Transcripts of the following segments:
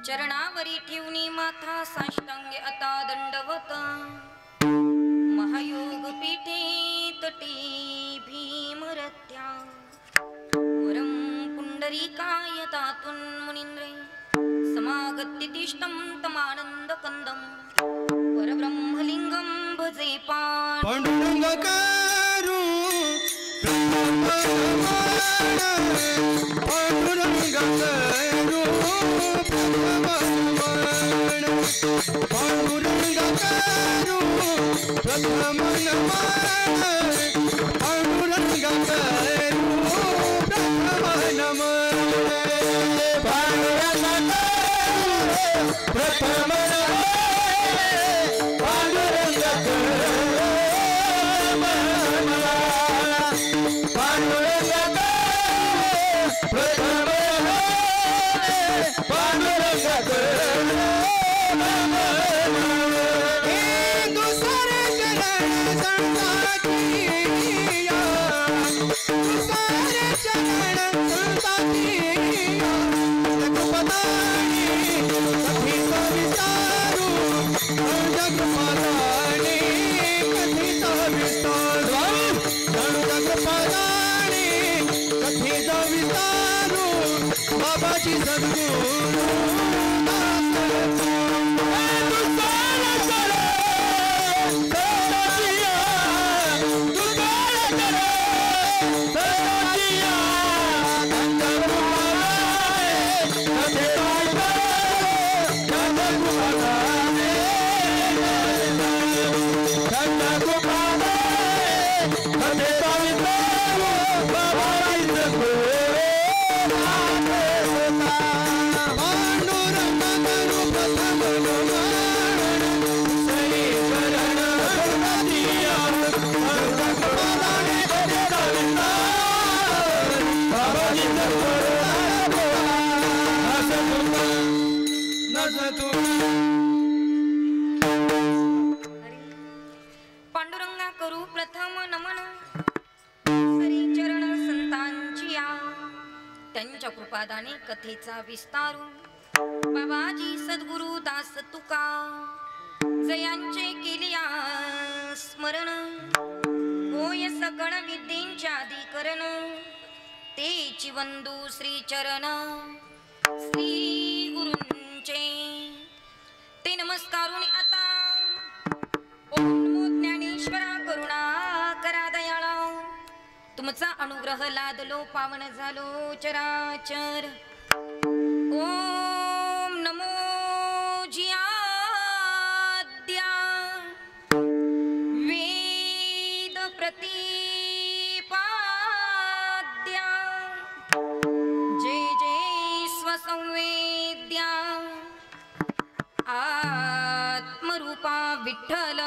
चरणावरी ठेवणी माथा साष्टांगे आता दंडवत महायोग पीठे तटी भीमरत्या वरम पुंडरीकाय तातुन मुनींद्रे समागत्य तिष्ठं तमानंद कंदम परब्रह्मलिंगम भजे पांडुरंग करू पांडुरंग करू पांडुरंग करू प्रथम नमन पांडुरंग करू प्रथम नमन पांडुरंग करू प्रथम पांडुरंग बाबाजी सद्गुरु कथेचा विस्तारू बाबाजी सद्गुरु दास तुका जयांचे केलिया स्मरण होय सकळ विद्येंच्या अधिकरण तेची वंदू श्री चरण श्री गुरूंचे ते नमस्कारून आता ओम नमो ज्ञानेश्वरा करुणा करा दयाळा तुमचा अनुग्रह लादलो पावन झालो चराचर ओम नमो जियाद्या वेद प्रतिपाद्या जय जय स्वसंवेद्या आत्मरूपा विठ्ठल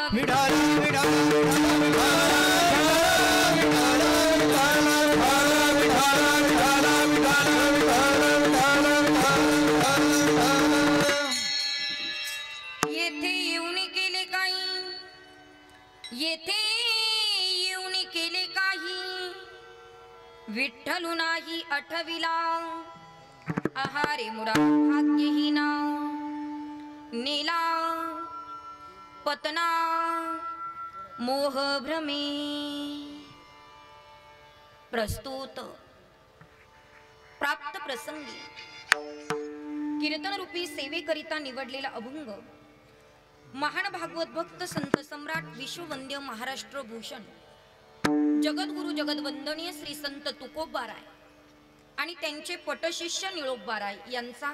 येथे येऊन केले काही येथे येऊन केले काही विठ्ठलू नाही आठविला आहारे मुरा भाग्यहीना नीला पतना मोह भ्रमे प्रस्तुत प्राप्त प्रसंगी कीर्तन रूपी सेवेकरिता निवडलेला अभंग महान भागवत भक्त संत सम्राट विश्ववंद्य महाराष्ट्र भूषण जगद्गुरु जगदवंदनीय श्री संत तुकोबाराय आणि त्यांचे पटशिष्य निळोबाराय यांचा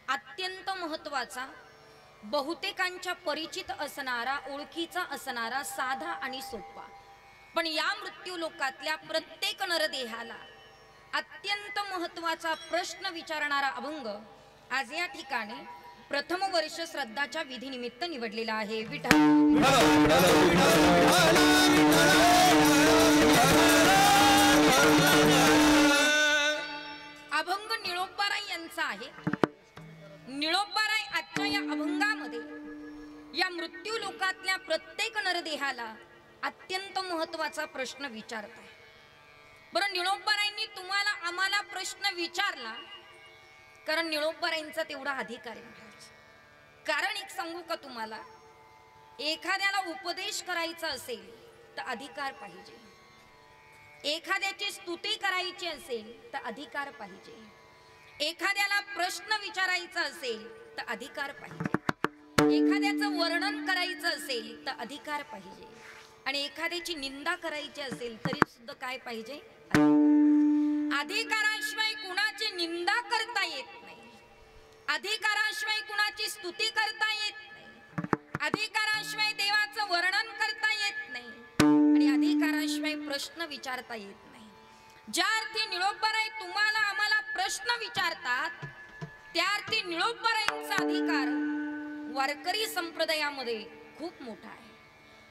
अत्यंत महत्वाचा बहुतेकांच्या परिचित असणारा ओळखीचा असणारा साधा आणि सोपा पण या मृत्यू लोकातल्या प्रत्येक नरदेहाला अत्यंत महत्वाचा प्रश्न विचारणारा अभंग आज या ठिकाणी प्रथम वर्ष श्रद्धाच्या विधीनिमित्त निवडलेला आहे विठ्ठल अभंग निळोबाराय यांचा आहे निळोबाराय आजच्या या अभंगामध्ये या मृत्यू लोकातल्या प्रत्येक नरदेहाला अत्यंत महत्वाचा प्रश्न विचारताय बरं निळोबारायांनी तुम्हाला आम्हाला प्रश्न विचारला कारण निळोबारायांचा तेवढा अधिकार आहे कारण एक सांगू का तुम्हाला एखाद्याला उपदेश करायचा असेल तर अधिकार पाहिजे एखाद्याची स्तुती करायची असेल तर अधिकार पाहिजे एखाद्याला प्रश्न विचारायचा असेल तर अधिकार पाहिजे एखाद्याचं वर्णन करायचं असेल तर अधिकार पाहिजे आणि एखाद्याची निंदा करायची असेल तरी सुद्धा काय पाहिजे अधिकाराशिवाय कुणाची निंदा करता येत नाही अधिकाराशिवाय कुणाची स्तुती करता येत नाही अधिकाराशिवाय देवाचं वर्णन करता येत नाही आणि अधिकाराशिवाय प्रश्न विचारता येत नाही ज्या अर्थी निळोबाराय तुम्हाला आम्हाला प्रश्न विचारतात त्या अर्थी निळोबारायांचा अधिकार वारकरी संप्रदायामध्ये खूप मोठा आहे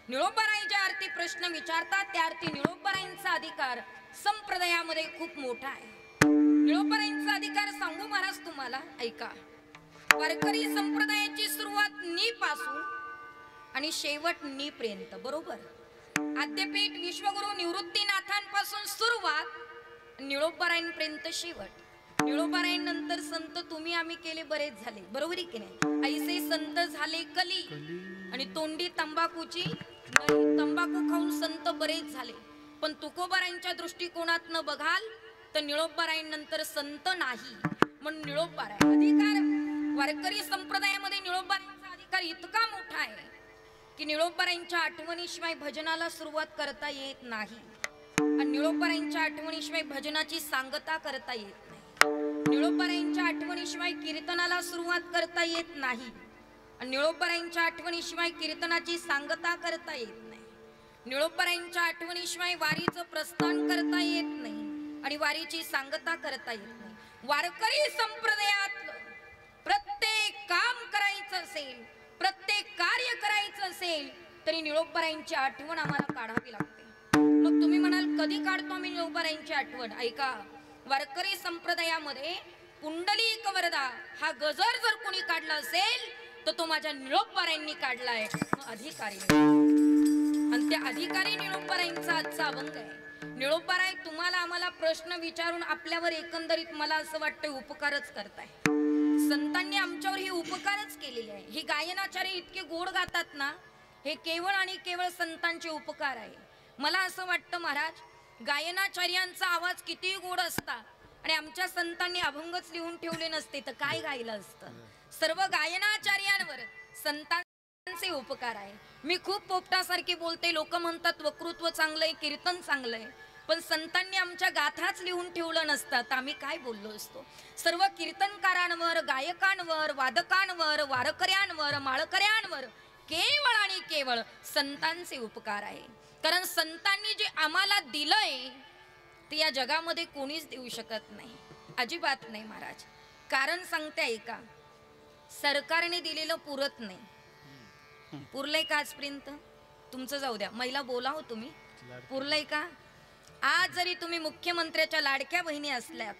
निळोबाराय ज्या अर्थी प्रश्न विचारतात त्या अर्थी निळोबारायांचा अधिकार संप्रदायामध्ये खूप मोठा आहे निळोबारायांचा अधिकार सांगू महाराज तुम्हाला ऐका वारकरी संप्रदायाची सुरुवात नी पासून आणि शेवट नी पर्यंत बरोबर आद्यपीठ विश्वगुरु निवृत्तीनाथांपासून सुरुवात निळोबारायांपर्यंत शेवट निळोबारायांनंतर संत तुम्ही आम्ही केले बरेच झाले बरोबर आहे की नाही ऐसे संत झाले कली आणि तोंडी तंबाखूची तंबाखू खाऊन संत बरेच झाले पण तुकोबारायांच्या दृष्टिकोनातनं बघाल तर निळोबारायांनंतर संत नाही म्हणून निळोबाराय अधिकार वारकरी संप्रदायामध्ये निळोबारायांचा अधिकार इतका मोठा आहे की निळोबारायांच्या आठवणीशिवाय भजनाला सुरुवात करता येत नाही आणि निळोबारायांच्या आठवणीशिवाय भजनाची सांगता करता येत नाही निळोबारायांच्या आठवणीशिवाय कीर्तनाला सुरुवात करता येत नाही आणि निळोबारायांच्या आठवणीशिवाय कीर्तनाची सांगता करता येत नाही निळोबारायांच्या आठवणीशिवाय वारीचं प्रस्थान करता येत नाही आणि वारीची सांगता करता येत नाही वारकरी संप्रदायात प्रत्येक काम करायचं असेल प्रत्येक कार्य करायचं असेल तरी निळोबारायांची आठवण आम्हाला काढावी लागते मग तुम्ही म्हणाल कधी काढतो आम्ही निळोबारायांची आठवण ऐका वारकरी संप्रदायामध्ये पुंडलिक वरदा हा गजर जर कोणी काढला असेल तर तो माझ्या निळोबारायांनी काढलाय अधिकारी आणि त्या अधिकारी निळोबारायांचा आजचा अभंग आहे निळोपाराय तुम्हाला आम्हाला प्रश्न विचारून आपल्यावर एकंदरीत मला असं वाटतं उपकारच करताय. संतांनी आमच्यावर हे उपकारच केलेले आहे. ही गायनाचार्य इतके गोड गातात ना, हे केवळ आणि केवळ संतांचे उपकार आहे. मला असं वाटतं महाराज, गायनाचार्यांचा आवाज किती गोड असता आणि आमच्या संतांनी अभंगच लिहून ठेवले नसते तर काय गायलं असतं. सर्व गायनाचार्यांवर संतांचे उपकार आहे. मी खूप पोपटासारखी बोलते, लोक म्हणतात वक्तृत्व चांगलंय, कीर्तन चांगलंय, पण संतांनी आमच्या गाथाच लिहून ठेवलं नसतं तर आम्ही काय बोललो असतो. सर्व कीर्तनकारांवर, गायकांवर, वादकांवर, वारकऱ्यांवर, माळकऱ्यांवर केवळ आणि केवळ संतांचे उपकार आहे. कारण संतांनी जे आम्हाला दिलंय ते या जगामध्ये कोणीच देऊ शकत नाही, अजिबात नाही महाराज. कारण सांगते ऐका, सरकारने दिलेलं पुरत नाही. पुरलंय का आजपर्यंत? तुमचं जाऊ द्या, महिला बोला हो तुम्ही, पुरलंय का? आज जरी तुम्ही मुख्यमंत्र्याच्या लाडक्या बहिणी असल्यात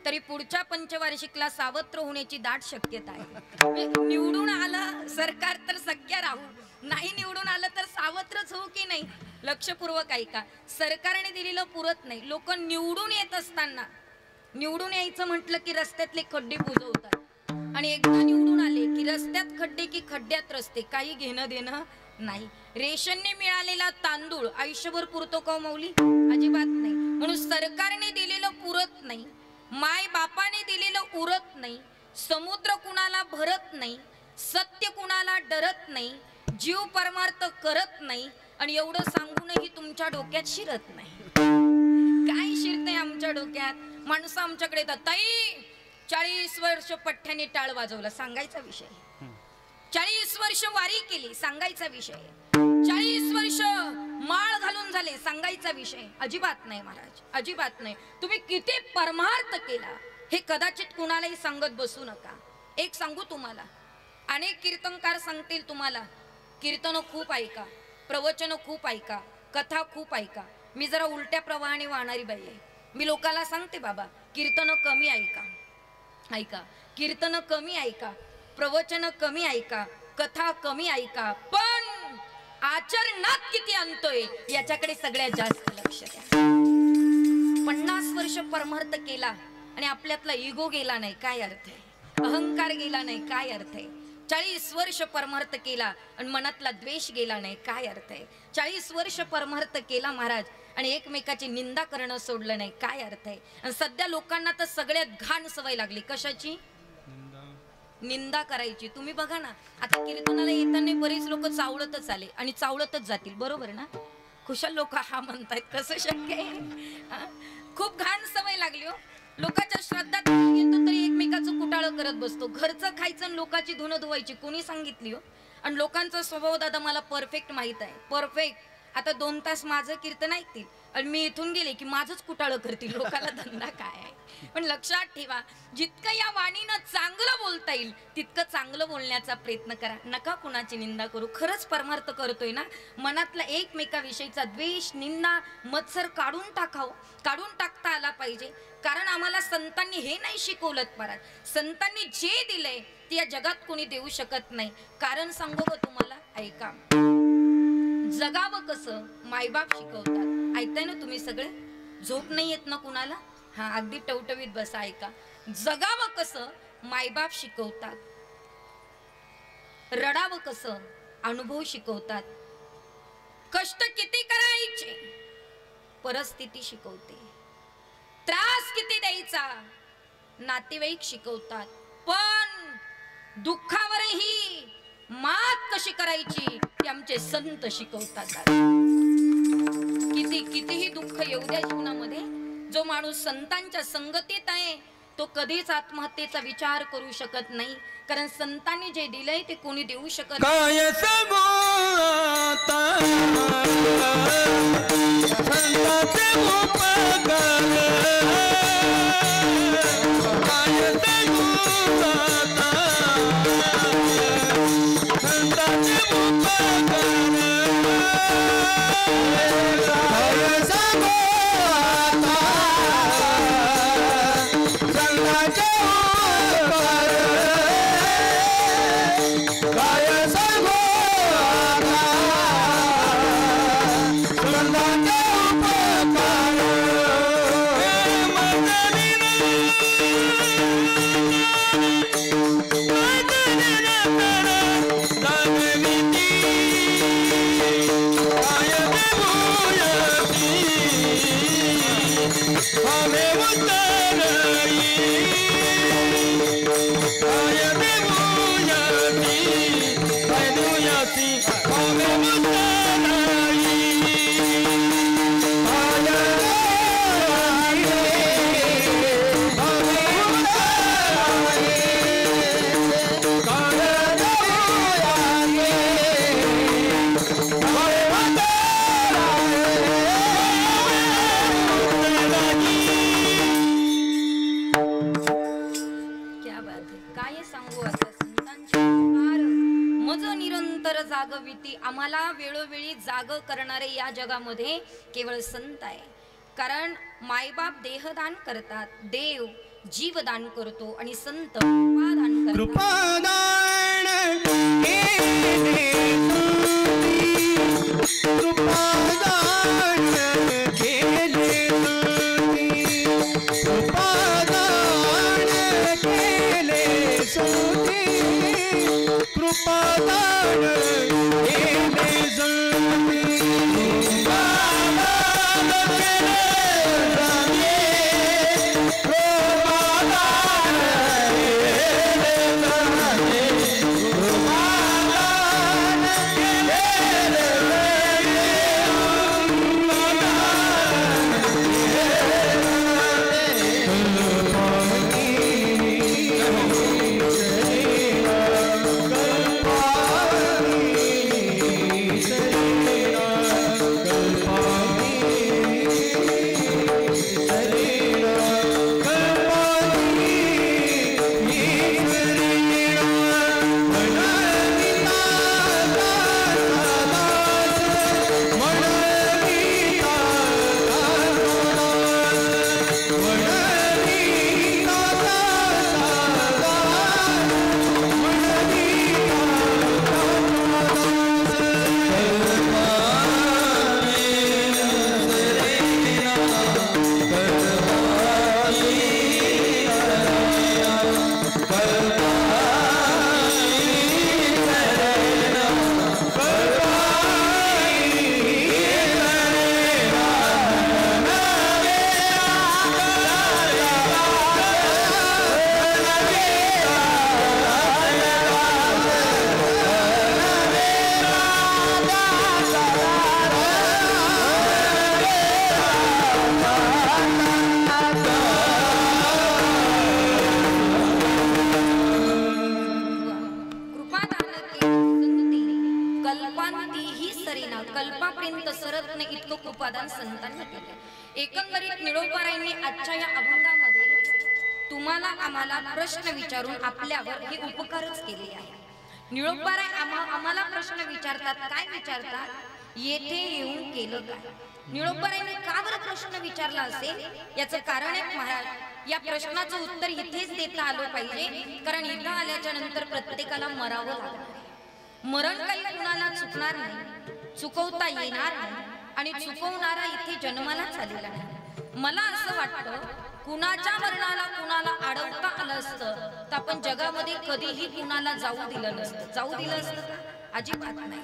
तरी पुढच्या पंचवार्षिकला सावत्र होण्याची दाट शक्यता आहे. निवडून आलं सरकार तर सख्या राहू, नाही निवडून आलं तर सावत्रच होऊ की नाही. लक्षपूर्वक ऐका, सरकारने दिलेलं पुरत नाही. लोक निवडून येत असताना, निवडून यायचं म्हटलं की रस्त्यातले खड्डे बुजवतात आणि एकदा निवडून आले की रस्त्यात खड्डे की खड्ड्यात रस्ते, काही घेणं देणं नाही. रेशनने मिळालेला तांदूळ आयुष्यभर पुरतो का मौली? अजिबात नाही. म्हणून सरकारने दिलेलं पुरत नाही, माय बापाने दिलेलं उरत नाही, समुद्र कुणाला भरत नाही, सत्य कुणाला डरत नाही, जीव परमार्थ करत नाही आणि एवढं सांगूनही तुमच्या डोक्यात शिरत नाही. काय शिरतंय आमच्या डोक्यात? माणसं आमच्याकडे येतात, ताई 40 वर्ष पठ्ठ्याने टाळ वाजवला, सांगायचा विषय. 40 वर्ष वारी केली, सांगायचा विषय. 40 वर्ष माळ घालून झाले, सांगायचा विषय. अजिबात नाही महाराज, अजिबात नाही. तुम्ही किती परमार्थ केला हे कदाचित कुणालाही सांगत बसू नका. एक सांगू तुम्हाला, अनेक कीर्तनकार सांगतील तुम्हाला कीर्तन खूप ऐका, प्रवचन खूप ऐका, कथा खूप ऐका. मी जरा उलट्या प्रवाहाने वाहणारी बाई आहे. मी लोकांना सांगते बाबा कीर्तन कमी ऐका, ऐका कीर्तन कमी ऐका, प्रवचन कमी ऐका, कथा कमी ऐका, पण आचरणात किती आणतोय याच्याकडे सगळ्यात जास्त लक्ष द्या. 50 वर्ष परमार्थ केला आणि आपल्यातला इगो गेला नाही, काय अर्थ आहे? अहंकार गेला नाही, काय अर्थ आहे? 40 वर्ष परमार्थ केला आणि मनातला द्वेष गेला नाही, काय अर्थ आहे? 40 वर्ष परमार्थ केला महाराज आणि एकमेकाची निंदा करणं सोडलं नाही, काय अर्थ आहे? आणि सध्या लोकांना तर सगळ्यात घाण सवय लागली, कशाची? निंदा करायची. तुम्ही बघा ना, आता कीर्तनाला येताना बरीच लोक चावळतच आले आणि चावळतच जातील, बरोबर ना? खुशाल लोक हा म्हणतायत, कसं शक्य आहे? खूप घाण सवय लागली हो. लोकांच्या श्राद्धात येतो तरी एकमेकाचं कुटाळं करत बसतो. घरचं खायचं आणि लोकांची धुणं धुवायची, कोणी सांगितली हो? आणि लोकांचा स्वभाव दादा मला परफेक्ट माहित आहे, परफेक्ट. आता 2 तास माझं कीर्तन ऐकतील आणि मी इथून गेले की माझंच कुटाळं करतील. लोकांना धंदा काय आहे? पण लक्षात ठेवा, जितकं या वाणीनं चांगलं बोलता येईल तितकं चांगलं बोलण्याचा प्रयत्न करा. नका कुणाची निंदा करू. खरंच परमार्थ करतोय ना, मनातला एकमेकाविषयीचा द्वेष, निंदा, मत्सर काढून टाकावं, काढून टाकता आला पाहिजे. कारण आम्हाला संतांनी हे नाही शिकवलं महाराज, संतांनी जे दिलंय ते या जगात कोणी देऊ शकत नाही. कारण सांगू का तुम्हाला, ऐका. जगावं कसं मायबाप शिकवतात. ऐकताय ना तुम्ही सगळे? झोप नाही येत ना कुणाला? हा, अगदी टवटवीत बसा, ऐका. जगावं कसं मायबाप शिकवतात, रडावं कसं अनुभव शिकवतात, कष्ट किती करायचे परिस्थिती शिकवते, त्रास किती द्यायचा नातेवाईक शिकवतात, पण दुःखावरही मात कशी करायची ते आमचे संत शिकवतात. कितीही दुःख येऊ द्या जीवनामध्ये, जो माणूस संतांच्या संगतीत आहे तो कधीच आत्महत्येचा विचार करू शकत नाही. कारण संतांनी जे दिलंय ते कोणी देऊ शकत नाही. संतांचे उपकार राधे काय सांगू आता संतांची फार मज निरंतर जागविती. आम्हाला वेळोवेळी जाग करणारे या जगामध्ये केवळ संत आहे. कारण मायबाप देहदान करतात, देव जीवदान करतो आणि संत कृपादान करतात. कृपादान केले कृपादान केले कृपादान केले सोती कृपादान केले सोती कल्पापर्यंत सरत नाही इतकं कृपादान संतांनी केलं. एकंदरीत निळोबारायांनी आजच्या या अभंगामध्ये तुम्हाला आम्हाला प्रश्न विचारून आपल्यावर हे उपकारच केले आहे. निळोबाराय आम्हाला प्रश्न विचारतात. काय विचारतात? येथे येऊन केलं काय? निळोबारायांनी का बरं प्रश्न विचारला असेल याचं कारण आहे महाराज. या प्रश्नाचं उत्तर इथेच देता आलं पाहिजे. कारण इथं आल्याच्या नंतर प्रत्येकाला मरावं लागणार. मरण काही कुणाला चुकणार नाही, चुकवता येणार नाही आणि चुकवणारा इथे जन्मालाच आलेला नाही. मला असं वाटतं कुणाच्या मरणाला कुणाला अडवता आलं असतं तर आपण जगामध्ये कधीही कुणाला जाऊ दिलं नसतं. जाऊ दिलं असतं अजिबात नाही.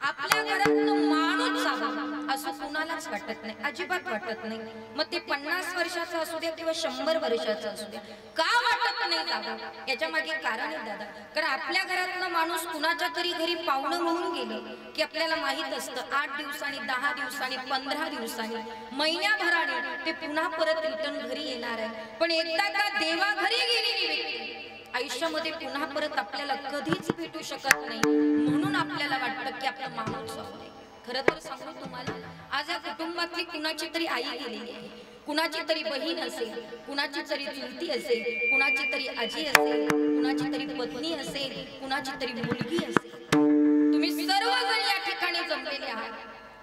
आपल्या घरातनं माणूस जावा असं कुणालाच वाटत नाही, अजिबात वाटत नाही. मग ते 50 वर्षाचा असू द्या किंवा 100 वर्षाचा असू द्या, का वाटत नाही दादा? याच्या मागे कारण आहे दादा. कारण आपल्या घरातलं माणूस कुणाच्या तरी घरी पाहुणं म्हणून गेलं की आपल्याला माहित असतं 8 दिवसांनी, 10 दिवसांनी, 15 दिवसांनी, महिन्याभराने ते पुन्हा परत रिटर्न घरी येणार आहे. पण एकदा का देवा घरी गेलेली व्यक्ती आयुष्यामध्ये पुन्हा परत आपल्याला कधीच भेटू शकत नाही. म्हणून आपल्याला वाटतं की आपला माणूस आहे. खरं तर सांगू तुम्हाला, आज या कुटुंबातली कुणाची तरी आई गेलेली आहे, कुणाची तरी बहीण असेल, कुणाची तरी चुलती असेल, कुणाची तरी आजी असेल, कुणाची तरी पत्नी असेल, कुणाची तरी मुलगी असेल. तुम्ही सर्वजण या ठिकाणी जमलेले आहात.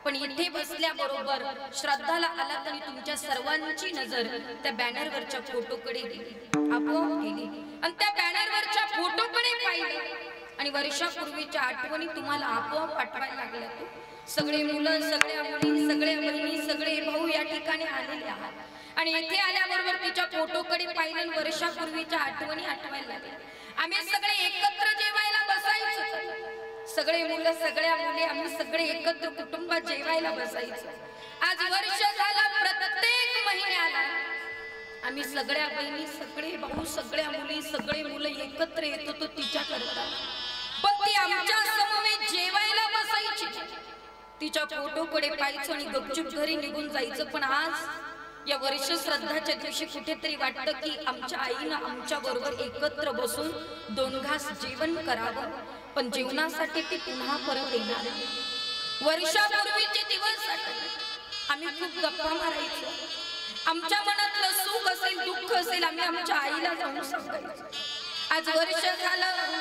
पण इथे बसल्याबरोबर श्रद्धाला आलात आणि तुमच्या सर्वांची नजर त्या बॅनरवरच्या फोटोकडे गेली, आपोआप गेली. आणि त्या बॅनरवरच्या फोटोकडे पाहिले आणि वर्षापूर्वीच्या आठवणी तुम्हाला आपोआप आठवायला लागल्या. सगळे मुलं, सगळ्या मुली, सगळ्या बहिणी, सगळे भाऊ या ठिकाणी आलेले आहात आणि इथे आल्याबरोबर तिच्या फोटोकडे पाहिले आणि वर्षापूर्वीच्या आठवणी आठवायला लागल्या. आम्ही सगळे एकत्र जेवायला बसायचो. सगळे मुलं, सगळ्या मुली, आम्ही सगळे एकत्र कुटुंबात जेवायला बसायचो. आज वर्ष झालं, प्रत्येक महिन्याला आम्ही सगळ्या बहिणी, सगळे भाऊ, सगळ्या मुली, सगळे मुलं एकत्र येत होतो तिच्या करता. पण ती आमच्या समवेत जेवायला बसायची. तिच्या फोटोकडे पाहायचं आणि गपचूप घरी निघून जायचं. पण आज या वर्ष श्रद्धाच्या दिवशी कुठेतरी वाटतं की आमच्या आईनं आमच्या बरोबर एकत्र बसून 2 घास जेवण करावं. पण जेवणासाठी ती पुन्हा परत येणार. वर्षापूर्वीचे दिवस आम्ही खूप गप्पा मारायचो. आमच्या मनातलं सुख असेल, दुःख असेल, आम्ही आमच्या आईला जाऊन सांगायचो. आज वर्ष झालं,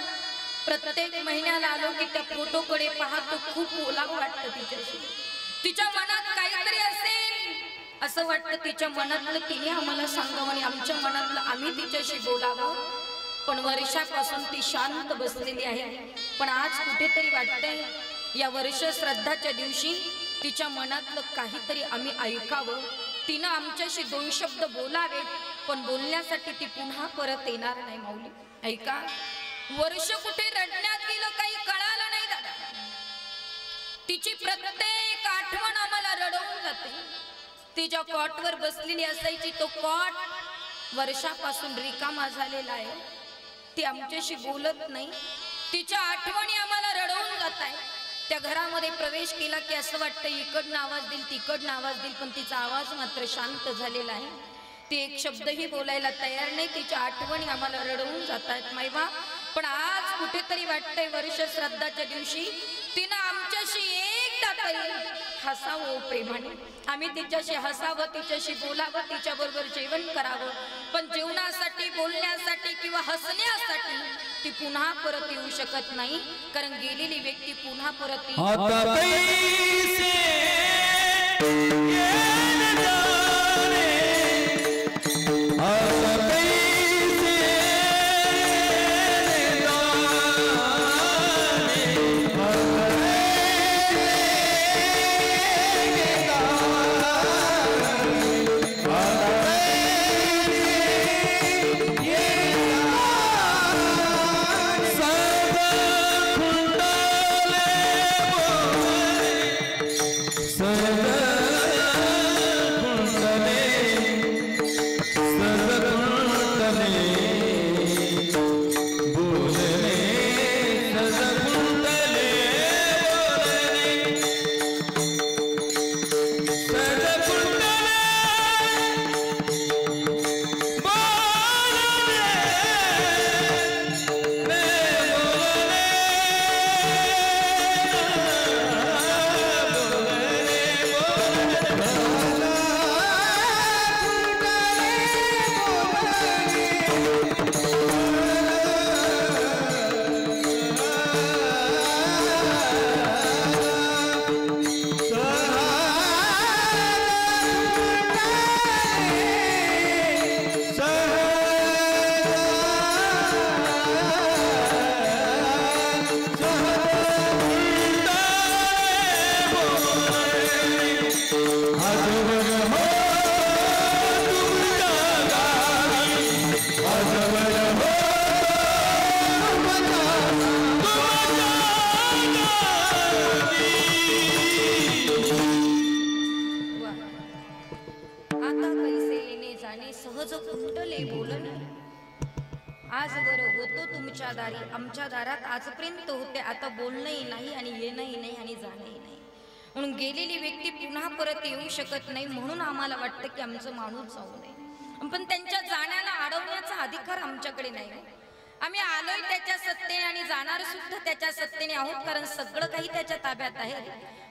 प्रत्येक महिन्याला आलो की त्या फोटोकडे पाहतो, खूप ओलावं वाटतं तिच्याशी. तिच्या मनात काहीतरी असेल असं वाटतं. तिच्या मनातलं तिने आम्हाला सांगावं आणि आमच्या मनातलं आम्ही तिच्याशी बोलावं. पण वर्षापासून ती शांत बसलेली आहे. पण आज कुठेतरी वाटतंय या वर्ष श्राद्धाच्या दिवशी तिच्या मनातलं काहीतरी आम्ही ऐकावं. तिनं आमच्याशी 2 शब्द बोलावेत, पण बोलण्यासाठी ती पुन्हा परत येणार नाही. माऊली ऐका, वर्ष कुठे रडण्यात गेलं काही कळालं नाही दादा. तिची प्रत्येक आठवण आम्हाला रडवून जाते. तिच्या कॉटवर बसलेली असायची, तो कॉट वर्षापासून रिकामा झालेला आहे. ती आमच्याशी बोलत नाही. तिच्या आठवणी आम्हाला रडवून जात आहे. त्या घरामध्ये प्रवेश केला की असं वाटतं इकडनं आवाज देईल तिकडनं आवाज देईल, पण तिचा आवाज मात्र शांत झालेला आहे. ती एक शब्दही बोलायला तयार नाही. तिच्या आठवणी आम्हाला रडवून जात आहेत मायबा. पण आज कुठेतरी वाटतंय वर्ष श्राद्धाच्या दिवशी तिनं आमच्याशी एकदा तरी हसावं प्रेमाने. आम्ही तिच्याशी हसावं, तिच्याशी बोलावं, तिच्याबरोबर जेवण करावं. पण जेवणासाठी, बोलण्यासाठी किंवा हसण्यासाठी ती पुन्हा परत येऊ शकत नाही. कारण गेलेली व्यक्ती पुन्हा परत आमच्या दारात आजपर्यंत होते. आता बोलणंही नाही आणि येणंही नाही आणि जाणंही नाही. म्हणून गेलेली व्यक्ती पुन्हा परत येऊ शकत नाही. म्हणून आम्हाला वाटतं की आमचं माणूस जाऊ नये. पण त्यांच्या जाण्याला अडवण्याचा अधिकार आमच्याकडे नाही. आम्ही आलोय त्याच्या सत्तेने आणि जाणार सुद्धा त्याच्या सत्तेने आहोत. कारण सगळं काही त्याच्या ताब्यात आहे.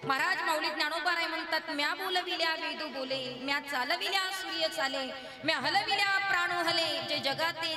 महाराज माऊली ज्ञानोबाराय म्हणतात, म्या बोलविल्या वेदू बोले, म्या चालविल्या सूर्य चाले, म्या हलविल्या प्राण हले, जे जगाते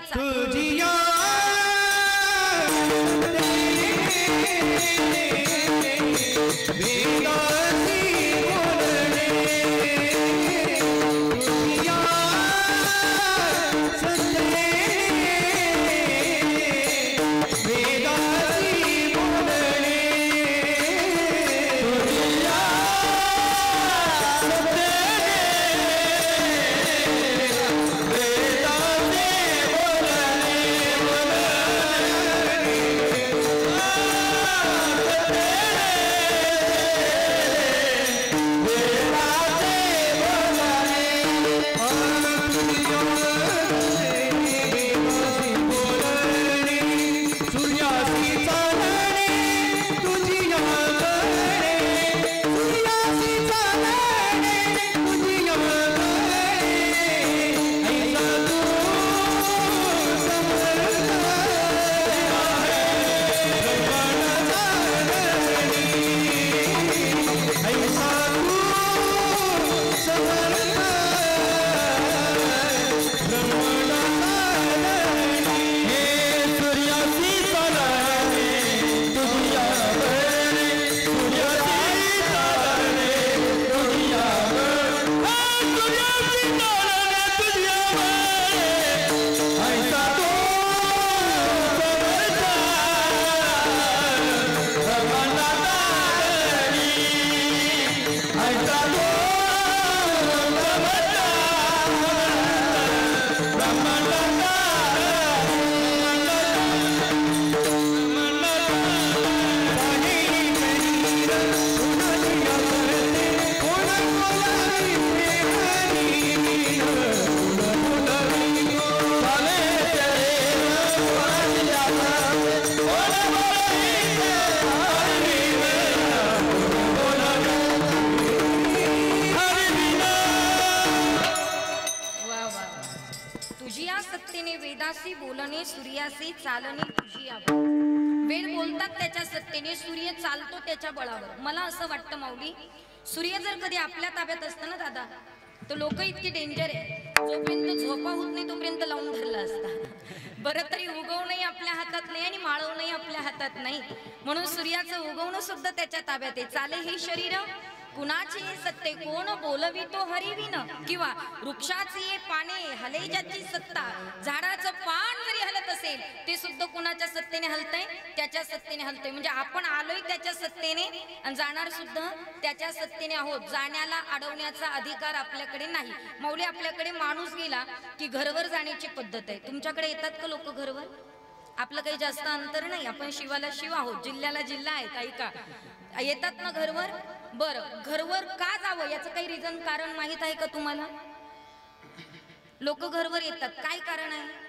चालणी तुझी यावं. वेद बोलतात त्याच्या सत्तेने, सूर्य चालतो त्याच्या बळावर. मला असं वाटतं माऊली, सूर्य जर कधी आपल्या ताब्यात असतं ना दादा, तर लोक इतकी डेंजर आहे, जोपर्यंत झोपा होत नाही तोपर्यंत लावून धरला असता. बरं तरी उगवणंही आपल्या हातात नाही आणि माळवणंही आपल्या हातात नाही, म्हणून सूर्याचं उगवणं सुद्धा त्याच्या ताब्यात आहे. चाले हे शरीर कुणाची सत्ते, कोण बोलवितो हरिविन, किंवा वृक्षाची पाने हले ज्याची सत्ता. झाडाचं पान जरी हलत असेल ते सुद्धा कुणाच्या सत्तेने हलतंय, त्याच्या सत्तेने हलतंय. म्हणजे आपण आलोय त्याच्या सत्तेने आणि जाणार सुद्धा त्याच्या सत्तेने आहोत. जाण्याला अडवण्याचा अधिकार आपल्याकडे नाही. माऊली, आपल्याकडे माणूस गेला की घरवर जाण्याची पद्धत आहे. तुमच्याकडे येतात का लोक घरवर? आपलं काही जास्त अंतर नाही, आपण शिवाला शिव आहोत, जिल्ह्याला जिल्हा आहे. काही का येतात ना घरवर? बरं, घरवर का जावं याचं काही रिझन, कारण माहित आहे का तुम्हाला? लोक घरवर येतात, काय कारण आहे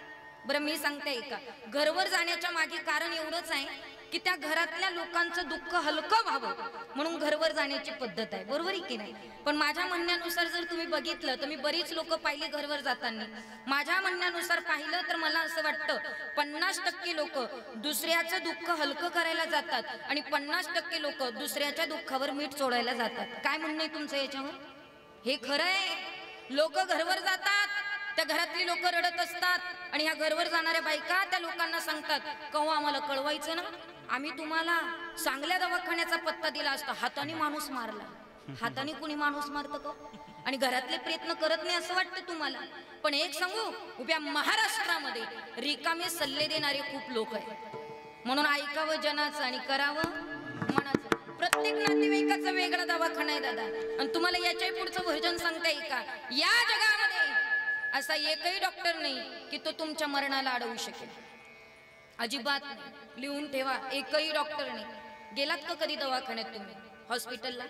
बरं मी सांगते का. घरवर जाण्याच्या मागे कारण एवढंच आहे की त्या घरातल्या लोकांचं दुःख हलकं व्हावं म्हणून घरवर जाण्याची पद्धत आहे. बरोबर आहे की नाही? पण माझ्या म्हणण्यानुसार जर तुम्ही बघितलं तर मी बरीच लोक पाहिली घरवर जाताना. माझ्या म्हणण्यानुसार पाहिलं तर मला असं वाटतं 50% लोक दुसऱ्याचं दुःख हलकं करायला जातात आणि 50% लोक दुसऱ्याच्या दुःखावर मीठ सोडायला जातात. काय म्हणणं आहे तुमचं याच्यावर? हे खरं आहे. लोक घरवर जातात, त्या घरातली लोक रडत असतात आणि ह्या घरवर जाणाऱ्या बायका त्या लोकांना सांगतात, कहो आम्हाला कळवायचं ना, आम्ही तुम्हाला चांगल्या दवाखान्याचा पत्ता दिला असता, हाताने माणूस मारला. हाताने कुणी माणूस मारतं का? आणि घरातले प्रयत्न करत नाही असं वाटतं तुम्हाला. पण एक सांगू, उभ्या महाराष्ट्रामध्ये रिकामे सल्ले देणारे खूप लोक आहेत. म्हणून ऐकावं जनाचं आणि करावं मनाचं. प्रत्येक नातेवाईकाचा वेगळा दवाखाना आहे दादा. आणि तुम्हाला याच्याही पुढचं भजन सांगता येईल का? या जगामध्ये असा एकही डॉक्टर नाही की तो तुमच्या मरणाला अडवू शकेल. अजिबात नाही. लिहून ठेवा, एकही डॉक्टर नाही. गेलात का कधी दवाखान्यात तुम्ही, हॉस्पिटलला?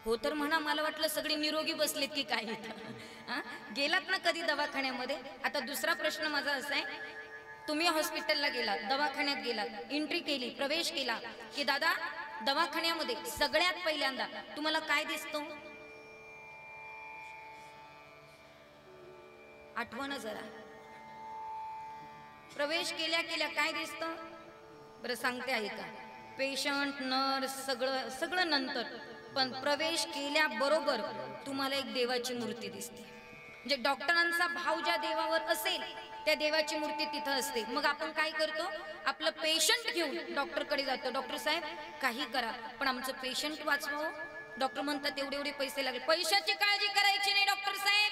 हो तर म्हणा, मला वाटलं सगळे निरोगी बसलेत की काय इथं. गेलात ना कधी दवाखान्यामध्ये? आता दुसरा प्रश्न माझा असा आहे, तुम्ही हॉस्पिटलला गेलात, दवाखान्यात गेलात, एंट्री केली, प्रवेश केला की दादा दवाखान्यामध्ये सगळ्यात पहिल्यांदा तुम्हाला काय दिसतं? आठवण जरा. प्रवेश केल्या केल्या काय दिसतं बरं सांगते ऐका. पेशंट, नर्स, सगळं सगळं नंतर, पण प्रवेश केल्याबरोबर तुम्हाला एक देवाची मूर्ती दिसते. म्हणजे डॉक्टरांचा भाव ज्या देवावर असेल त्या देवाची मूर्ती तिथं असते. मग आपण काय करतो? आपलं पेशंट घेऊन डॉक्टरकडे जातो. डॉक्टर साहेब काही करा पण आमचं पेशंट वाचवा. डॉक्टर म्हणतात एवढे एवढे पैसे लागले. पैशाची काळजी करायची नाही डॉक्टर साहेब.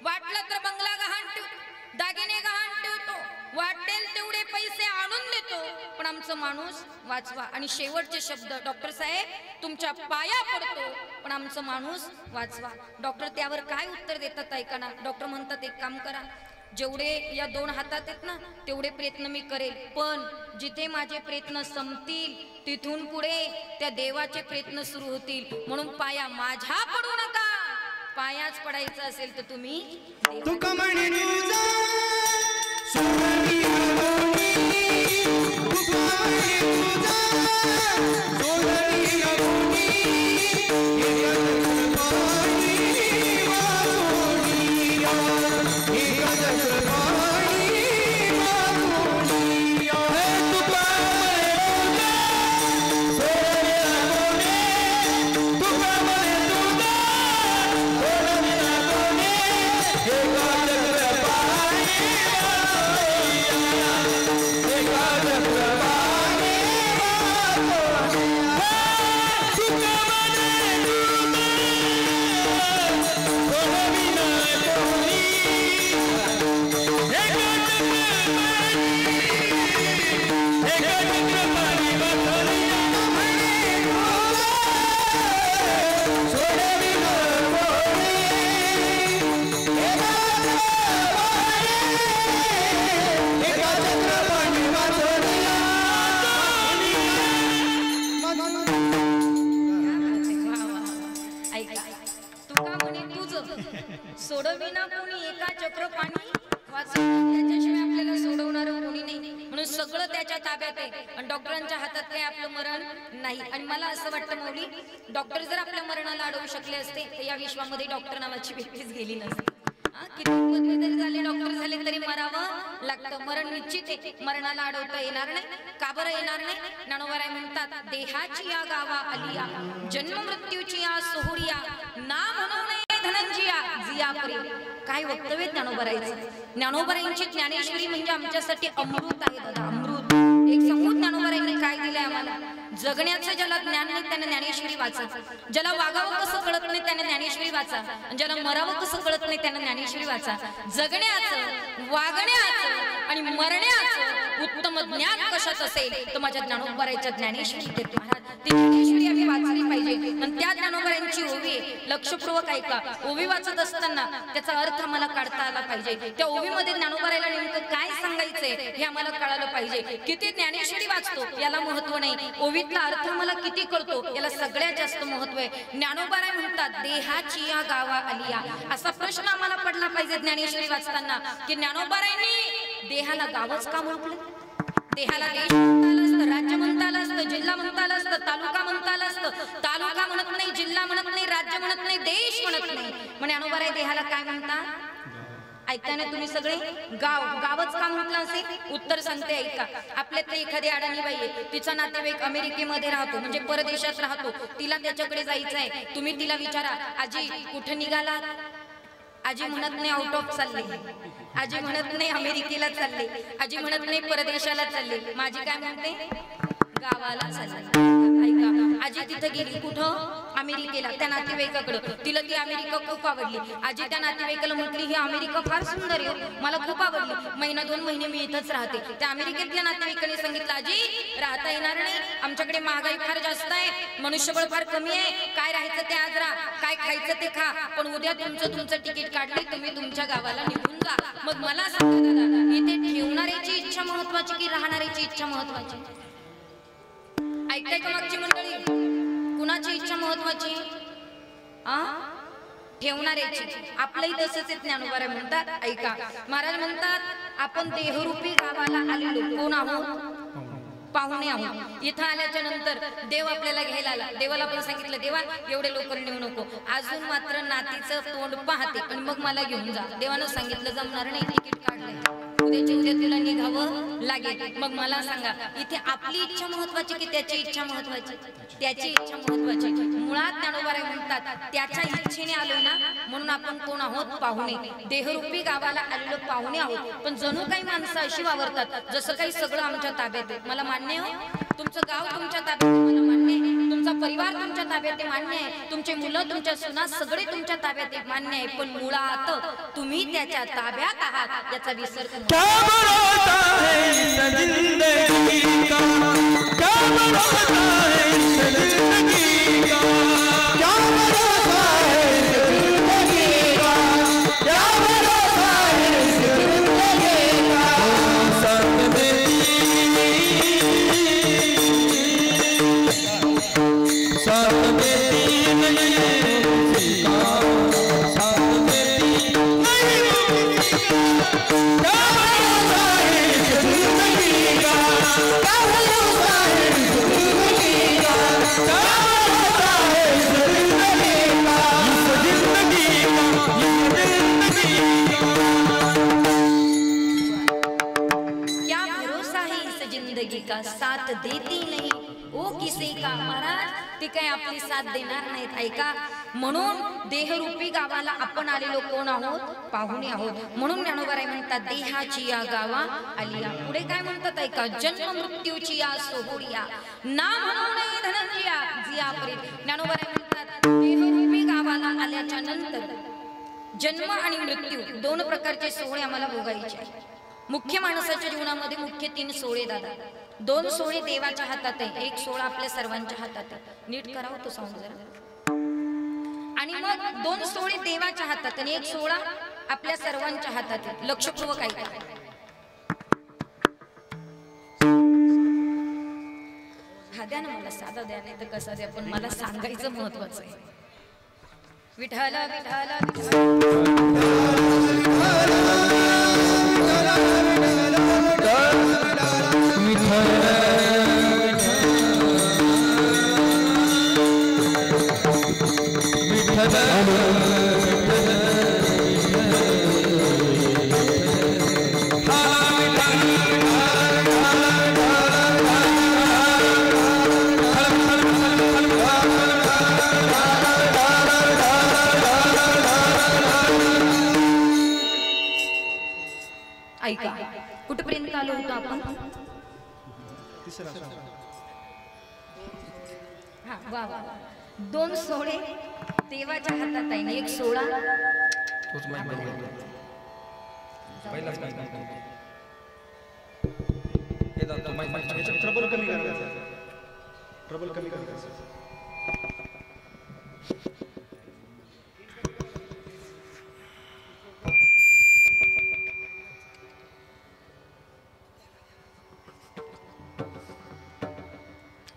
वाटलं तर बंगला गहाण ठेवतो, दागिने गहाण ठेवतो, वाटेल तेवढे पैसे आणून देतो, पण आमचं माणूस वाचवा. आणि शेवटचे शब्द, डॉक्टर साहेब तुमच्या पाया पडतो पण आमचं माणूस वाचवा. डॉक्टर त्यावर काय उत्तर देतात ऐका ना. डॉक्टर म्हणतात एक काम करा, जेवढे या 2 हातात आहेत ना तेवढे प्रयत्न मी करेल, पण जिथे माझे प्रयत्न संपतील तिथून पुढे त्या देवाचे प्रयत्न सुरू होतील. म्हणून पाया माझ्या पडू नका. पायाच पडायचं असेल तर तुम्ही तुका म्हणे तुझा सोडवी अगोनी, तुका म्हणे तुझा सोडवी अगोनी, एकच पाणी वाचोनिया, एकच पाणी वाचोनिया. तुका म्हणे तुझा सोडवी अगोनी, तुका म्हणे तुझा सोडविना कोणी एका चक्र पाणी वाचवून, त्याच्याशिवाय आपल्याला सोडवणार कोणी नाही. म्हणून सगळं त्याच्या ताब्यात आहे आणि डॉक्टरांच्या हातात काही आपलं मरण नाही. आणि मला असं वाटतं माऊली, डॉक्टर जर आपल्या मरणाला अडवू शकले असते तर या विश्वामध्ये डॉक्टर नावाची व्यक्तीच गेली नसती. किती पदवीधर झाले, डॉक्टर झाले तरी मरावं लागतं. मरण निश्चित आहे, मरणाला अडवता येणार नाही. का बरं येणार नाही? ज्ञानोबाराय म्हणतात, देहाची या गावा आलिया, जन्म मृत्यूची या सोहळिया, ना म्हणू नये धनंजिया जिया परी. काय वक्तव्य ज्ञानोबारायचं. ज्ञानोबारायांची ज्ञानेश्वरी म्हणजे आमच्यासाठी अमृत आहे दादा, अमृत. एक सांगू ज्ञानोबारायांनी काय दिलंय आम्हाला? जगण्याचं ज्याला ज्ञान नाही त्याने ज्ञानेश्वरी वाचा, ज्याला वागावं कसं कळत नाही त्याने ज्ञानेश्वरी वाचा, आणि ज्याला मरावं कसं कळत नाही त्याने ज्ञानेश्वरी वाचा. जगण्याचं, वागण्याचं आणि मरण्याचं उत्तम ज्ञान कशात असेल तर माझ्या ज्ञानोबारायच्या ज्ञानेश्वरी देते महाराज. ती ज्ञानेश्वरी आम्ही वाचली पाहिजे. आणि त्या ज्ञानोबारायांची ओवी लक्षपूर्वक ऐका. ओवी वाचत असताना त्याचा अर्थ आम्हाला काढता आला पाहिजे. त्या ओवीमध्ये ज्ञानोबारायला नेमकं काय सांगायचंय हे आम्हाला कळालं पाहिजे. किती ज्ञानेश्वरी वाचतो याला महत्व नाही, ओवीतला अर्थ मला किती कळतो याला सगळ्यात जास्त महत्व आहे. ज्ञानोबाराय म्हणतात, देहाची या गावा आलिया. असा प्रश्न आम्हाला पडला पाहिजे ज्ञानेश्वरी वाचताना की ज्ञानोबारायांनी देहाला गावच का म्हटलं? देहाला देश म्हणता आलं असतं, राज्य म्हणता आलं असतं, जिल्हा म्हणता आलं असतं, तालुका म्हणता आलं असतं. तालुका म्हणत नाही, जिल्हा म्हणत नाही, राज्य म्हणत नाही, देश म्हणत नाही. पण ज्ञानोबाराय देहाला काय म्हणतात? ऐकताना तुम्ही सगळे गाव, गावच का म्हटलं असेल? उत्तर सांगते ऐका. आपल्यातली एखादी अडाणी बाई आहे, तिचा नातेवाईक अमेरिकेमध्ये राहतो म्हणजे परदेशात राहतो, तिला त्याच्याकडे जायचं आहे. तुम्ही तिला विचारा, आजी कुठे निघाला? आजी म्हणत नाही आउट ऑफ चालले, आजी म्हणत नाही अमेरिकेला चालले, आजी म्हणत नाही परदेशाला चालले. माझी काय म्हणते? गावाला चालले. ऐका, आजी तिथे गेली कुठं? अमेरिकेला, त्या नातेवाईकाकडे. तिला ती अमेरिका खूप आवडली. आजी त्या नातेवाईकाला म्हटली, ही अमेरिका फार सुंदर आहे, मला खूप आवडली, महिना 2 महिने मी इथंच राहते. त्या अमेरिकेतल्या नातेवाईकाने सांगितलं, आजी राहता येणार नाही, आमच्याकडे महागाई फार जास्त आहे, मनुष्यबळ फार कमी आहे, काय राहायचं ते आज राहा, काय खायचं ते खा, पण उद्या तुमचं तिकीट काढले, तुम्ही तुमच्या गावाला निघून जा. मग मला सांगा दादा, इथे ठेवणाऱ्याची इच्छा महत्वाची की राहणाऱ्याची इच्छा महत्वाची? ऐकताय का मागची मंडळी? कुणाची इच्छा महत्वाची? ठेवणाऱ्याची. आपलंही तसंच आहे. ज्ञानोबाराय म्हणतात ऐका, महाराज म्हणतात, आपण देहरूपी गावाला आलेलो कोण आहोत? पाहुणे आहोत. इथं आल्याच्या नंतर देव आपल्याला घ्यायला आला. देवाला पण सांगितलं, देवा एवढे लवकर नेऊ नको, अजून मात्र नातीचं तोंड पाहते आणि मग मला घेऊन जा. देवानं सांगितलं जमणार नाही, तिकीट काढलंय, उद्याच्या उद्या तुला निघावं लागेल. मग मला सांगा, इथे आपली इच्छा महत्वाची की त्याची इच्छा महत्वाची? त्याची इच्छा महत्वाची. मुळात ज्ञानोबाराय म्हणतात, त्याच्या इच्छेने आलो ना म्हणून आपण कोण आहोत? पाहुणे. देहरूपी गावाला आलेलो पाहुणे आहोत. पण जणू काही माणसं अशी वावरतात जसं काही सगळं आमच्या ताब्यात आहे. मला मान्य हो, तुमचं गाव तुमच्या ताब्यात आहे, मला मान्य आहे, तुमचा परिवार तुमच्या ताब्यात आहे, मान्य आहे, तुमचे मुलं तुमच्या सुना सगळे तुमच्या ताब्यात आहे, मान्य आहे. पण मुळात तुम्ही त्याच्या ताब्यात आहात याचा विसर करू नका. साथ देती नाही ओ किसी का. महाराज ती काय आपली साथ देणार नाहीत. ऐका, म्हणून देहरूपी गावाला आपण आलेलो कोण आहोत? पाहुणे आहोत. म्हणून ज्ञानोबाराय म्हणतात, देहाची या गावा आलिया. पुढे काय म्हणतात ऐका, जन्म मृत्यूची या सोहळिया, ना म्हणू नये धनंजिया जिया परी. ज्ञानोबाराय म्हणतात, देहरूपी गावाला आल्याच्या नंतर जन्म आणि मृत्यू 2 प्रकारचे सोहळे आम्हाला भोगायचे आहेत. मुख्य माणसाच्या जीवनामध्ये मुख्य 3 सोहळे दादा. 2 सोहळे देवाच्या हातात आहे, 1 सोहळा आपल्या सर्वांच्या हातात आहे. नीट करावं तो साऊंड जरा. आणि मग 2 सोहळे देवाच्या हातात आणि 1 सोहळा आपल्या सर्वांच्या हातात आहे. लक्षपूर्वक ऐका. हा द्या ना मला, साधा द्या, नाही तर कसा द्या, पण मला सांगायचं महत्वाचं आहे. विठ्ठल विठ्ठल विठ्ठल होतो आपण? हा वा वा. 2 सोळे देवाच्या हातात आहे. एक सोळा तोच माहिती पहिलाच काय हे दादा माहिती ट्रबल कमी करायचं. ट्रबल कमी करायचं.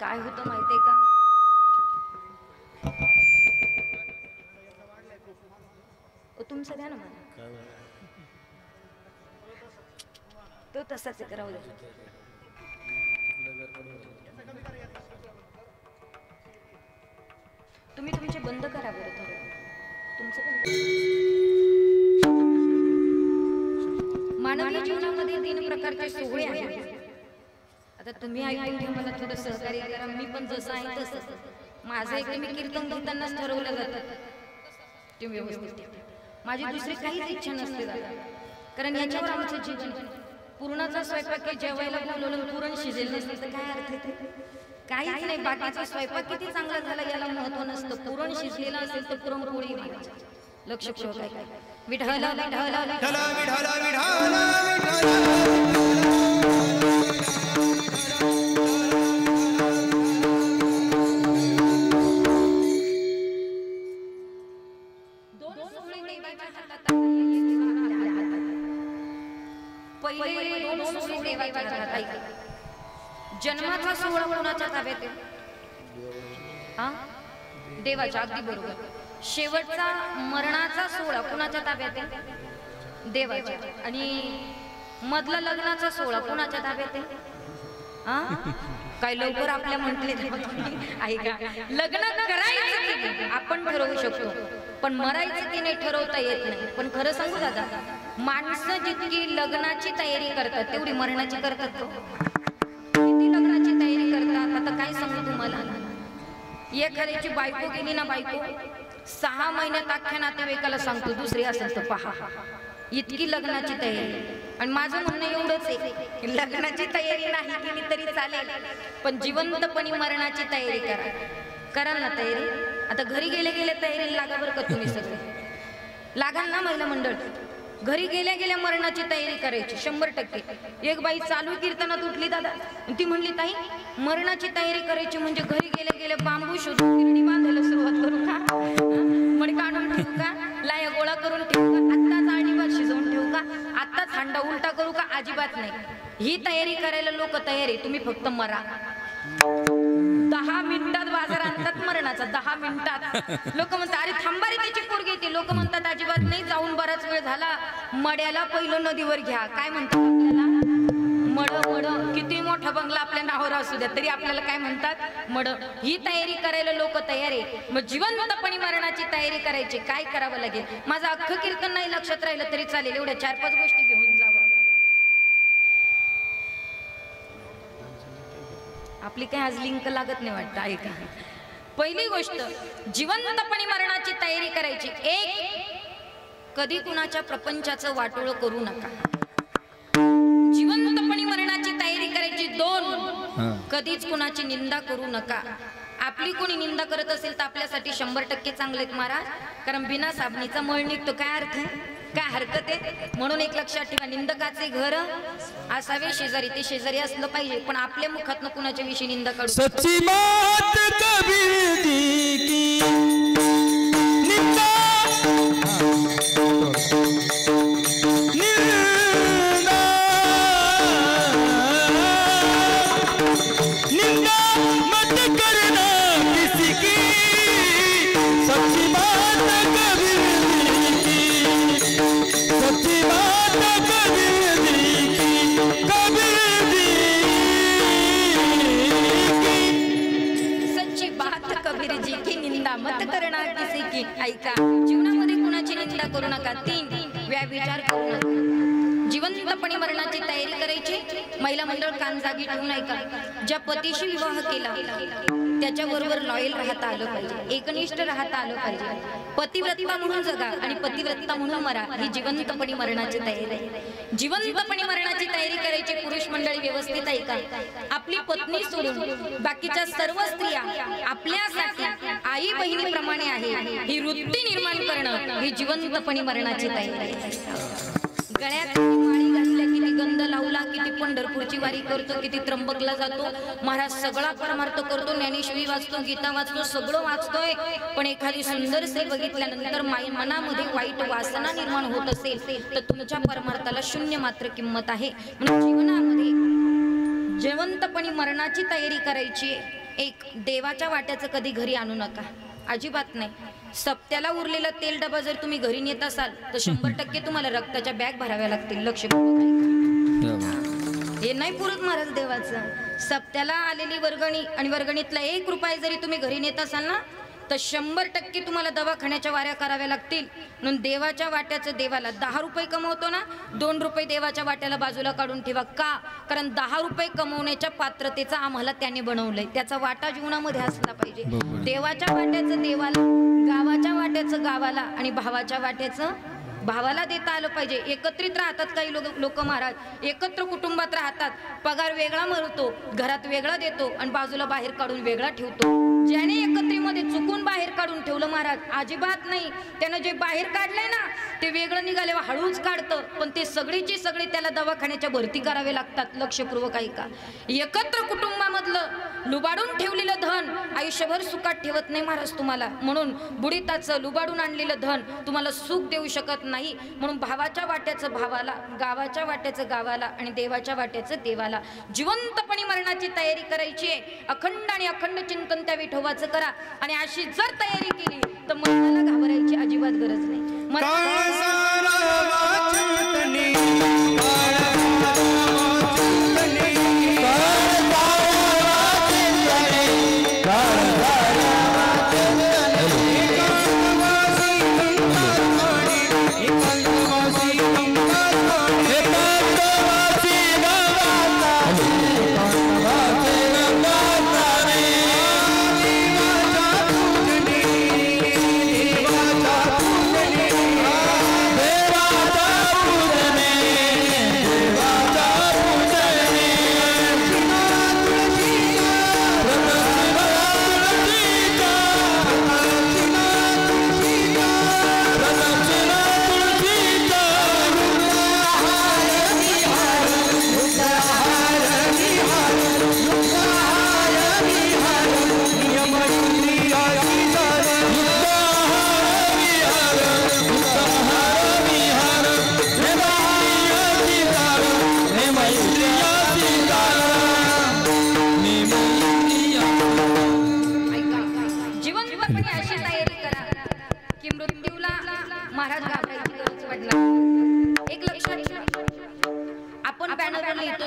काय होतं माहितीये का? तुमचं द्या ना मला. तो तसाच आहे, करावं लागेल. तुम्ही तुमचे बंद करा बरं थोडं. तुमचं बंद. मानवी जीवनामध्ये 3 प्रकारचे सोहळे आहेत. आता तुम्ही ऐकून घ्या, मला थोडं सहकार्य करा. मी पण जसं आहे तसं. माझं एक मी कीर्तन घेतानाच ठरवलं जातं ते व्यवस्थित. माझी दुसरी काहीच इच्छा नसते दादा, कारण याच्यावर आमचं जीवन. पुरणाचा स्वयंपाक जेवायला बोलवलं पुरण शिजेल नसतं तर काय अर्थ आहे? काहीच नाही. बाकीचा स्वयंपाक किती चांगला झाला याला महत्व नसतं. पुरण शिजलेलं असेल तर पुरणपोळी बनायची. लक्ष ठेवा. काय विठ्ठल विठ्ठल जन्माचा सोहळा कोणाच्या ताब्यात आहे? देवाच्या. अगदी बरोबर. शेवटचा मरणाचा सोहळा कोणाच्या ताब्यात आहे? देवाच्या. आणि मधला लग्नाचा सोहळा कोणाच्या ताब्यात आहे? काय लवकर आपल्या म्हटले ऐका. लग्न करायचं की नाही आपण ठरवू शकतो, पण मरायचं की नाही ठरवता येत नाही. पण खरं सांगू दादा, माणसं जितकी लग्नाची तयारी करतात तेवढी मरणाची करतात. किती लग्नाची तयारी करतात. आता काय सांगू तुम्हाला, एखाद्याची बायको गेली ना, बायको 6 महिन्यात अख्ख्या नातेवाईकाला सांगतो दुसरी असेल तर पहा. इतकी लग्नाची तयारी. आणि माझं म्हणणं एवढंच आहे की लग्नाची तयारी नाही केली तरी चालेल, पण जिवंतपणी मरणाची तयारी करा. कराल ना तयारी? आता घरी गेले गेले तयारी लागा बरं का तुम्ही सगळे. लागाल ना महिला मंडळ? घरी गेल्या गेल्या मरणाची तयारी करायची 100%. एक बाई चालू कीर्तनात उठली दादा, ती म्हणली ताई मरणाची तयारी करायची म्हणजे घरी गेल्या गेल्या बांबू शोधून किरणी बांधायला सुरुवात करू का? मडका आणून ठेवू का? लाया गोळा करून ठेवू का? आत्ताच अळणीभात शिजवून ठेवू का? आत्ताच हांडा उलटा करू का? अजिबात नाही. ही तयारी करायला लोक तयार आहे. तुम्ही फक्त मरा. 10 मिनिटात बाजार आणतात मरणाचा. 10 मिनिटात. लोक म्हणतात अरे थांबा रे त्याची पोरगी येते. लोक म्हणतात अजिबात नाही, जाऊन बराच वेळ झाला. मड्याला पहिलं नदीवर घ्या. काय म्हणतात आपल्याला? मड. मड किती मोठा बंगला आपल्या नावावर असू द्या तरी आपल्याला काय म्हणतात? मड. ही तयारी करायला लोक तयार आहे. मग जिवंतपणी मरणाची तयारी करायची. काय करावं लागेल? माझं अख्खं कीर्तन नाही लक्षात राहिलं तरी चालेल, एवढ्या 4-5 गोष्टी घेऊन जावं. आपली काय आज लिंक लागत नाही वाटतं. ऐका, पहिली गोष्ट जिवंतपणी मरणाची तयारी करायची. 1, कधी कुणाच्या प्रपंचाचं वाटोळं करू नका. जिवंतपणी मरणाची तयारी करायची. 2, कधीच कुणाची निंदा करू नका. आपली कोणी निंदा करत असेल तर आपल्यासाठी 100% चांगलेत महाराज, कारण बिना साबणीचा मळ निघतो. काय अर्थ आहे? काय हरकत आहे? म्हणून एक लक्षात ठेवा, निंदकाचे घर असावे शेजारी. ते शेजारी असलं पाहिजे, पण आपल्या मुखातनं कुणाच्या विषयी निंदा काढू. सच्ची बात कबीर दी की निंदा निंदा मत करना किसी की. सच्ची बात कबीर दी की, सच्ची बात कबीर दी की, कबीर दी की. सच्ची बात कबीर जी की, निंदा मत करना किसी की. ऐका, जीवनामध्ये कुणाची निंदा करू नका. 3, व्यभिचार करू नका. जिवंतपणी मरणाची तयारी करायची. महिला मंडळ कान जागी ठेवून ऐका. ज्या पतीशी विवाह केला त्याच्याबरोबर लॉयल राहता आलं पाहिजे, एकनिष्ठ राहता आलं पाहिजे. पतिव्रता म्हणून जगा आणि पतिव्रता म्हणून मरा, ही जिवंतपणी मरणाची तयारी आहे. जिवंतपणी मरणाची तयारी करायची. पुरुष मंडळी व्यवस्थित आहे का? आपली पत्नी सोडून बाकीच्या सर्व स्त्रिया आपल्यासाठी आई बहिणीप्रमाणे आहे, ही वृत्ती निर्माण करणं ही जिवंतपणी मरणाची तयारी आहे. गळ्यात माळी घातल्या, किती गंध लावला, किती पंढरपूरची वारी करतो, किती त्र्यंबकला जातो, महाराज सगळा परमार्थ करतो, ज्ञानेश्वरी वाचतो, गीता वाचतो, सगळं वाचतोय. पण एखादी सुंदर स्त्री बघितल्यानंतर मनामध्ये वाईट वासना निर्माण होत असेल तर तुमच्या परमार्थाला शून्य मात्र किंमत आहे. म्हणून जीवनामध्ये जिवंतपणी मरणाची तयारी करायची. एक देवाच्या वाट्याचं कधी घरी आणू नका, अजिबात नाही. सप्त्याला उरलेला तेल डबा जर तुम्ही घरी नेत असाल तर 100% तुम्हाला रक्ताच्या बॅग भराव्या लागतील. लक्ष हे नाही पुरत महाराज देवाचं. सप्त्याला आलेली वर्गणी आणि वर्गणीतला 1 रुपया जरी तुम्ही घरी नेत असाल ना तर 100% तुम्हाला दवाखान्याच्या वाऱ्या कराव्या लागतील. म्हणून देवाच्या वाट्याचं देवाला 10 रुपये कमवतो ना, 2 रुपये देवाच्या वाट्याला बाजूला काढून ठेवा. का? कारण 10 रुपये कमवण्याच्या पात्रतेचा आम्हाला त्याने बनवलंय, त्याचा वाटा जीवनामध्ये असला पाहिजे. देवाच्या वाट्याचं देवाला, गावाच्या वाट्याचं गावाला आणि भावाच्या वाट्याचं भावाला देता आलं पाहिजे. एकत्रित राहतात काही लोक महाराज, एकत्र कुटुंबात राहतात, पगार वेगळा मिळतो, घरात वेगळा देतो आणि बाजूला बाहेर काढून वेगळा ठेवतो. ज्याने एकत्रीमध्ये चुकून बाहेर काढून ठेवलं महाराज, अजिबात नाही. त्यानं जे बाहेर काढलंय ना ते वेगळं निघाले हळूच काढतं, पण ते सगळीची सगळी त्याला दवाखान्याच्या भरती करावे लागतात. लक्षपूर्वक ऐका. एकत्र कुटुंबामधलं लुबाडून ठेवलेलं धन आयुष्यभर सुखात ठेवत नाही महाराज तुम्हाला. म्हणून बुडीताचं लुबाडून आणलेलं धन तुम्हाला सुख देऊ शकत नाही. म्हणून भावाच्या वाट्याचं भावाला, गावाच्या वाट्याचं गावाला आणि देवाच्या वाट्याचं देवाला. जिवंतपणी मरणाची तयारी करायची आहे. अखंड आणि अखंड चिंतन त्या विठोबाचं करा. आणि अशी जर तयारी केली तर मरणाला घाबरायची अजिबात गरज नाही.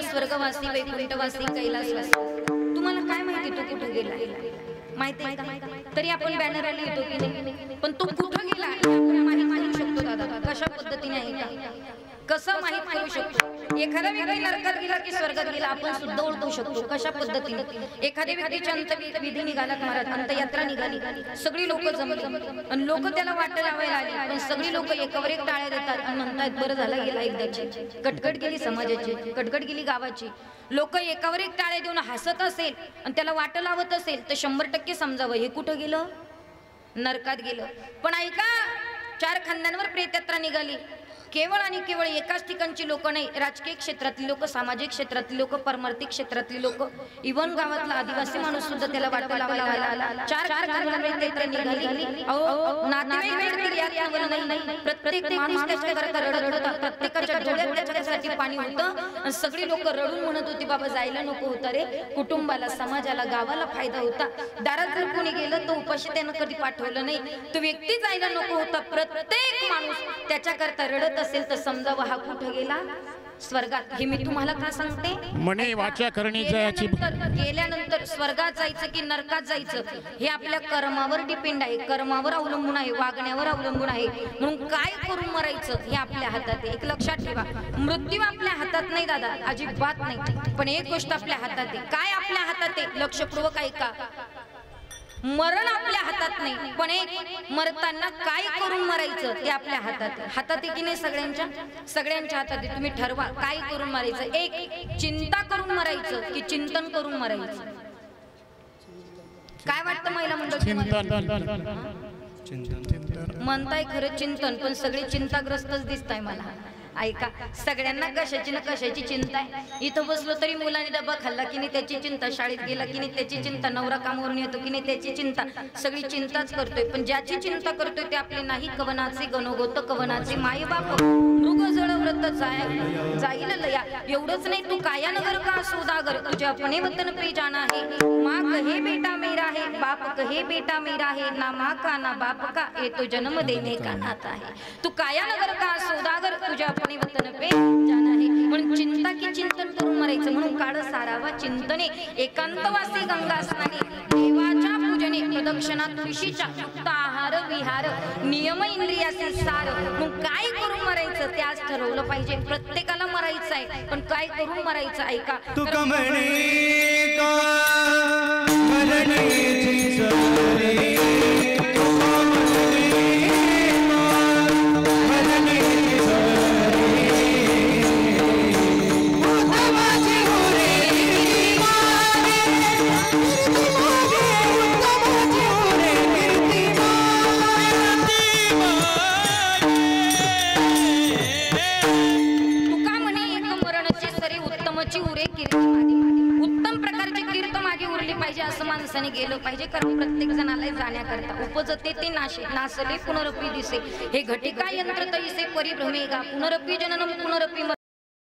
स्वर्गवासी, वैकुंठवासी, कैलासवासी. तुम्हाला काय माहिती तो कुठे गेला? माहिती आहे का? तरी आपण बॅनरला लिहितो की नाही, पण तो कुठे गेला आपण माहित करू शकतो दादा. कशा पद्धतीने आहे का, कसं माहित करू शकतो? एखादा व्यक्ती नरकात गेला की स्वर्गात गेला आपण सुद्धा ओळखू शकतो. कशा पद्धतीने? एखाद्या व्यक्तीची अंत्यविधी निघाला महाराज, अंत्ययात्रा निघाली, सगळी लोक जमली आणि लोक त्याला वाट लावायला आली, पण सगळी लोक एकावर एक टाळ्या देतात आणि म्हणतात बरं झालं गेला एकदाची. कटकट गेली समाजाची, कटकट गेली गावाची. लोक एकावर एक टाळ्या देऊन हसत असेल आणि त्याला वाट लावत असेल तर 100% समजावं हे कुठं गेलं? नरकात गेलं. पण ऐका, 4 खांद्यांवर प्रेतयात्रा निघाली. केवळ आणि केवळ एकाच ठिकाणची लोक नाही, राजकीय क्षेत्रातली लोक, सामाजिक क्षेत्रातली लोक, परमार्थिक क्षेत्रातली लोक, इव्हन गावातला आदिवासी माणूस सुद्धा त्याला वाट लावायला आला. 4 खांद्यांवर प्रेतयात्रा निघाली. प्रत्येक माणूस त्याच्याकरता रडत होता, प्रत्येकाच्या डोळ्यात त्याच्यासाठी पाणी होतं आणि सगळी लोक रडून म्हणत होती बाबा जायला नको होतं रे. कुटुंबाला, समाजाला, गावाला फायदा होता. दारात जर कोणी गेलं तर उपाशी त्यानं कधी पाठवलं नाही. तो व्यक्ती जायला नको होता. प्रत्येक माणूस त्याच्याकरता रडत असेल तर समजावं हा कुठे गेला? स्वर्गात. हे मी तुम्हाला का सांगते? म्हणे वाचा करणी जायची. गेल्यानंतर स्वर्गात जायचं की नरकात जायचं हे आपल्या कर्मावर डिपेंड आहे, कर्मावर अवलंबून आहे, वागण्यावर अवलंबून आहे. म्हणून काय करून मरायचं हे आपल्या हातात आहे. एक लक्षात ठेवा, मृत्यू आपल्या हातात नाही दादा, अजिबात नाही. पण एक गोष्ट आपल्या हातात आहे. काय आपल्या हातात आहे? लक्षपूर्वक ऐका. मरण आपल्या हातात नाही, पण एक मरताना काय करून मरायचं ते आपल्या हातात आहे. हातात आहे की नाही? सगळ्यांच्या हातात आहे. तुम्ही ठरवा काय करून मरायचं. एक चिंता करून मरायचं की चिंतन करून मरायचं. काय वाटतं महिला मंडळ? म्हणताय खरं चिंतन, पण सगळे चिंताग्रस्तच दिसताय मला. ऐका, सगळ्यांना कशाची ना कशाची चिंता आहे. इथं बसलो तरी मुलांनी डबा खाल्ला की नाही त्याची चिंता, शाळेत गेला की नाही त्याची चिंता, नवरा कामावरून येतो की नाही त्याची चिंता. सगळी चिंताच करतोय, पण ज्याची चिंता करतोय ते आपले नाही कवनाचे गणगोत कवनाचे माई बाप मृग जळव्रत जाईल लया. एवढंच नाही, तू काया नगर का सौदागर तुझे अपने वतन पे जाना है. माँ कहे बेटा मेरा है, बाप कहे बेटा मेरा है, ना माँ का ना बाप का ये तो जन्म देने का नाता है. तू काया नगर का सौदागर तुझे अपने वतन पे जाना है. म्हणून चिंता की चिंतन करून मरायचं. म्हणून काळ सारावा चिंतने, एकांतवासी गंगा स्नानी, देवाच्या पूजने, प्रदक्षिणा तुळशीच्या, युक्त आहार विहार, नियम इंद्रियाचे सार. मग काय करून मरायचं ते आज ठरवलं पाहिजे. प्रत्येकाला मरायचं आहे, पण काय करून मरायचं. ऐका, तू कमणे का मरण्याची सवरी. उत्तम प्रकारची कीर्त मागे उरली पाहिजे असं माणसाने गेलं पाहिजे. कारण प्रत्येक जणाला जाण्याकरता उपजते ते नासले पुनरपी दिसे, हे घटिका यंत्र तैसे परिभ्रमेगा, पुनरपी जननम पुनरपी